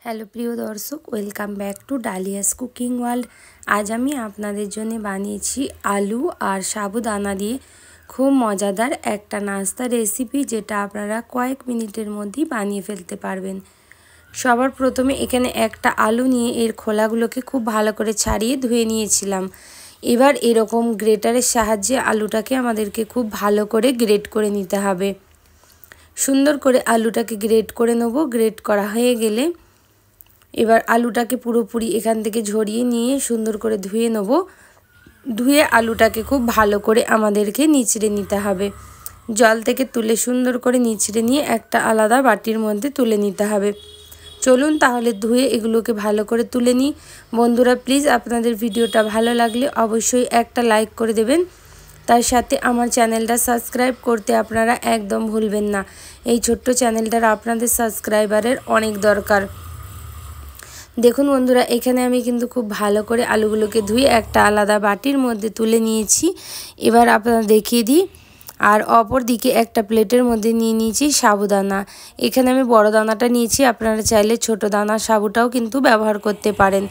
Hello প্রিয় দর্শক, welcome back to Dalia's cooking world. আজ আমি আপনাদের জন্য বানিয়েছি আলু আর সাবুদানা দিয়ে খুব মজাদার একটা নাস্তা রেসিপি, যেটা আপনারা কয়েক মিনিটের মধ্যেই বানিয়ে ফেলতে পারবেন। সবার প্রথমে এখানে একটা আলু নিয়ে এর খোলাগুলোকে খুব ভালো করে ছাড়িয়ে ধুয়ে নিয়েছিলাম। এবার এরকম গ্রেটারের সাহায্যে আলুটাকে আমাদেরকে খুব ভালো করে গ্রেট করে নিতে হবে। সুন্দর করে আলুটাকে গ্রেট করে নেব। গ্রেট করা হয়ে গেলে এবার আলুটাকে পুরোপুরি এখান থেকে ঝরিয়ে নিয়ে সুন্দর করে ধুয়ে নেব। ধুয়ে আলুটাকে খুব ভালো করে আমাদেরকে নিচড়ে নিতে হবে। জল থেকে তুলে সুন্দর করে নিচড়ে নিয়ে একটা আলাদা বাটির মধ্যে তুলে নিতে হবে। চলুন তাহলে ধুয়ে এগুলোকে ভালো করে তুলে নিই। বন্ধুরা প্লিজ আপনাদের ভিডিওটা ভালো লাগলে অবশ্যই একটা লাইক করে দেবেন। তার সাথে আমার চ্যানেলটা সাবস্ক্রাইব করতে আপনারা একদম ভুলবেন না। এই ছোট্ট চ্যানেলটার আপনাদের সাবস্ক্রাইবারের অনেক দরকার। দেখুন বন্ধুরা, এখানে আমি কিন্তু খুব ভালো করে আলুগুলোকে ধুয়ে একটা আলাদা বাটির মধ্যে তুলে নিয়েছি। এবার আপনারা দেখিয়ে দিই। আর অপর দিকে একটা প্লেটের মধ্যে নিয়ে নিয়েছি সাবুদানা। এখানে আমি বড় দানাটা নিয়েছি, আপনারা চাইলে ছোট দানা সাবুটাও কিন্তু ব্যবহার করতে পারেন।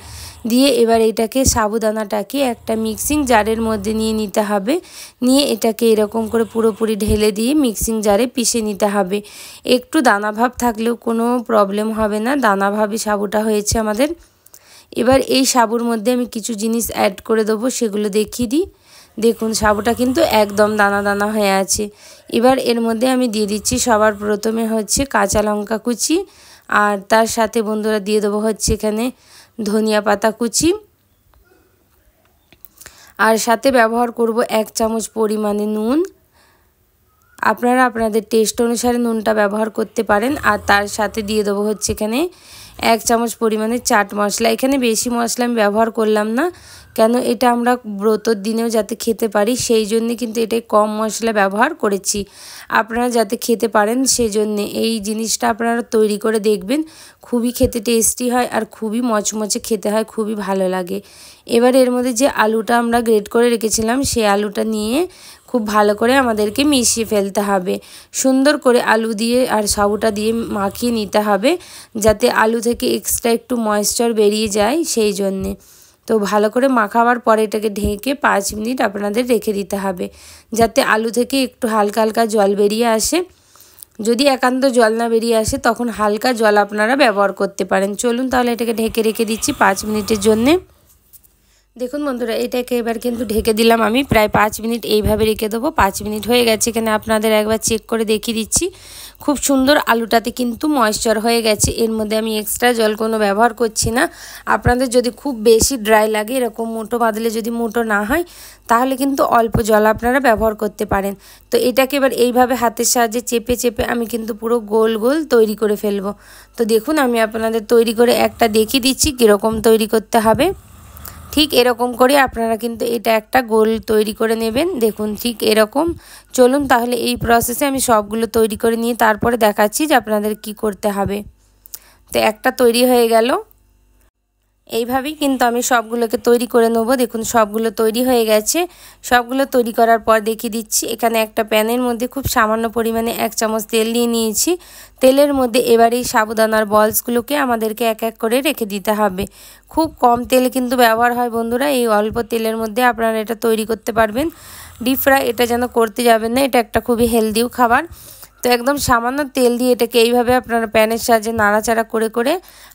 দিয়ে এবার এটাকে সাবুদানাটাকে একটা মিক্সিং জারের মধ্যে নিয়ে নিতে হবে। নিয়ে এটাকে এরকম করে পুরোপুরি ঢেলে দিয়ে মিক্সিং জারে পিষে নিতে হবে। একটু দানাভাব থাকলেও কোনো প্রবলেম হবে না, দানাভাবই সাবুটা হয়েছে আমাদের। এবার এই সাবুর মধ্যে আমি কিছু জিনিস অ্যাড করে দেবো, সেগুলো দেখিয়ে দিই। দেখুন সাবুটা কিন্তু একদম দানা দানা হয়ে আছে। এবার এর মধ্যে আমি দিয়ে দিচ্ছি সবার প্রথমে হচ্ছে কাঁচা লঙ্কা কুচি, আর তার সাথে বন্ধুরা দিয়ে দেবো হচ্ছে এখানে ধনিয়া পাতা কুচি, আর সাথে ব্যবহার করব 1 চামচ পরিমাণে নুন। আপনারা আপনাদের টেস্ট অনুসারে নুনটা ব্যবহার করতে পারেন। আর তার সাথে দিয়ে দেবো হচ্ছে এখানে 1 চামচ পরিমাণে চাট মশলা। এখানে বেশি মশলা আমি ব্যবহার করলাম না, কেন এটা আমরা ব্রতর দিনেও যাতে খেতে পারি সেই জন্যে কিন্তু এটাই কম মশলা ব্যবহার করেছি। আপনারা যাতে খেতে পারেন সেই জন্যে এই জিনিসটা আপনারা তৈরি করে দেখবেন। খুবই খেতে টেস্টি হয় আর খুবই মচমচে খেতে হয়, খুবই ভালো লাগে। এবার এর মধ্যে যে আলুটা আমরা গ্রেট করে রেখেছিলাম সেই আলুটা নিয়ে খুব ভালো করে আমাদেরকে মিশিয়ে ফেলতে হবে। সুন্দর করে আলু দিয়ে আর সাবুটা দিয়ে মাখিয়ে নিতে হবে, যাতে আলু থেকে এক্সট্রা একটু ময়েশ্চার বেরিয়ে যায় সেই জন্যে। তো ভালো করে মাখাবার পরে এটাকে ঢেকে 5 মিনিট আপনাদের রেখে দিতে হবে, যাতে আলু থেকে একটু হালকা হালকা জল বেরিয়ে আসে। যদি একান্ত জল না বেরিয়ে আসে তখন হালকা জল আপনারা ব্যবহার করতে পারেন। চলুন তাহলে এটাকে ঢেকে রেখে দিচ্ছি 5 মিনিটের জন্যে। দেখুন বন্ধুরা, এটাকে এবার কিন্তু ঢেকে দিলাম আমি, প্রায় 5 মিনিট এইভাবে রেখে দেবো। 5 মিনিট হয়ে গেছে, এখানে আপনাদের একবার চেক করে দেখিয়ে দিচ্ছি। খুব সুন্দর আলুটাতে কিন্তু ময়েশ্চার হয়ে গেছে। এর মধ্যে আমি এক্সট্রা জল কোনো ব্যবহার করছি না। আপনাদের যদি খুব বেশি ড্রাই লাগে, এরকম মুঠো বাঁধলে যদি মুঠো না হয়, তাহলে কিন্তু অল্প জল আপনারা ব্যবহার করতে পারেন। তো এটাকে এবার এইভাবে হাতের সাহায্যে চেপে চেপে আমি কিন্তু পুরো গোল গোল তৈরি করে ফেলবো। তো দেখুন আমি আপনাদের তৈরি করে একটা দেখিয়ে দিচ্ছি কীরকম তৈরি করতে হবে। ঠিক এরকম করে আপনারা কিন্তু এটা একটা গোল তৈরি করে নেবেন। দেখুন ঠিক এরকম। চলুন তাহলে এই প্রসেসে আমি সবগুলো তৈরি করে নিয়ে তারপরে দেখাচ্ছি যে আপনাদের কি করতে হবে। তো একটা তৈরি হয়ে গেল। এইভাবেই কিন্তু আমি সবগুলোকে তৈরি করে নেব। দেখুন সবগুলো তৈরি হয়ে গেছে। সবগুলো তৈরি করার পর দেখিয়ে দিচ্ছি। এখানে একটা প্যানের মধ্যে খুব সামান্য পরিমাণে 1 চামচ তেল নিয়ে নিয়েছি। তেলের মধ্যে এবার এই সাবুদানার বলসগুলোকে আমাদেরকে এক এক করে রেখে দিতে হবে। খুব কম তেল কিন্তু ব্যবহার হয় বন্ধুরা, এই অল্প তেলের মধ্যে আপনারা এটা তৈরি করতে পারবেন। ডিপ ফ্রাই এটা যেন করতে যাবেন না, এটা একটা খুবই হেলদিও খাবার। তো একদম সামান্য তেল দিয়ে এটাকে এইভাবে আপনারা প্যানের সাহায্যে নাড়াচাড়া করে করে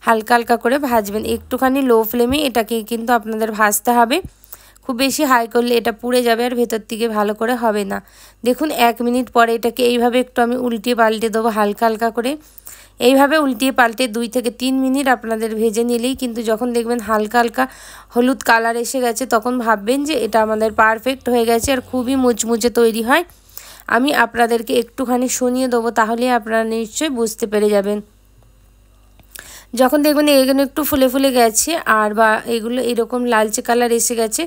হালকা হালকা করে ভাজবেন। একটুখানি লো ফ্লেমে এটাকে কিন্তু আপনাদের ভাজতে হবে। খুব বেশি হাই করলে এটা পুড়ে যাবে আর ভেতর থেকে ভালো করে হবে না। দেখুন 1 মিনিট পরে এটাকে এইভাবে একটু আমি উল্টিয়ে পাল্টে দেবো হালকা হালকা করে। এইভাবে উল্টিয়ে পাল্টে 2 থেকে 3 মিনিট আপনাদের ভেজে নিলেই কিন্তু যখন দেখবেন হালকা হালকা হলুদ কালার এসে গেছে, তখন ভাববেন যে এটা আমাদের পারফেক্ট হয়ে গেছে আর খুবই মুচমুচে তৈরি হয়। আমি আপনাদেরকে একটুখানি শুনিয়ে দেবো, তাহলে আপনারা নিশ্চয়ই বুঝতে পেরে যাবেন। যখন দেখবেন এগুলো একটু ফুলে ফুলে গেছে আর বা এগুলো এরকম লালচে কালার এসে গেছে,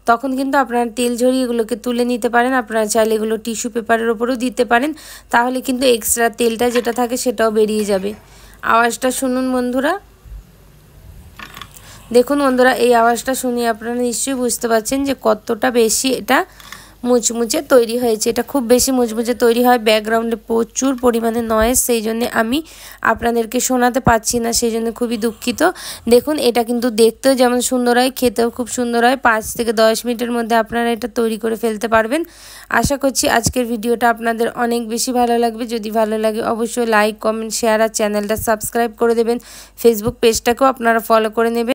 তখন কিন্তু আপনারা তেল ঝরিয়ে এগুলোকে তুলে নিতে পারেন। আপনারা চাইলে এগুলো টিস্যু পেপারের ওপরেও দিতে পারেন, তাহলে কিন্তু এক্সট্রা তেলটা যেটা থাকে সেটাও বেরিয়ে যাবে। আওয়াজটা শুনুন বন্ধুরা। দেখুন বন্ধুরা, এই আওয়াজটা শুনিয়ে আপনারা নিশ্চয়ই বুঝতে পারছেন যে কতটা বেশি এটা মুচমুচে তৈরি হয়েছে। এটা খুব বেশি মুচমুচে তৈরি হয়, ব্যাকগ্রাউন্ডে প্রচুর পরিমাণে নয়েজ, সেই জন্যে আমি আপনাদেরকে শোনাতে পারছি না, সেই জন্য খুবই দুঃখিত। দেখুন এটা কিন্তু দেখতেও যেমন সুন্দর হয়, খেতেও খুব সুন্দর হয়। 5 থেকে 10 মিনিটের মধ্যে আপনারা এটা তৈরি করে ফেলতে পারবেন। আশা করছি আজকের ভিডিওটা আপনাদের অনেক বেশি ভালো লাগবে। যদি ভালো লাগে অবশ্যই লাইক, কমেন্ট, শেয়ার আর চ্যানেলটা সাবস্ক্রাইব করে দেবেন। ফেসবুক পেজটাকেও আপনারা ফলো করে নেবেন।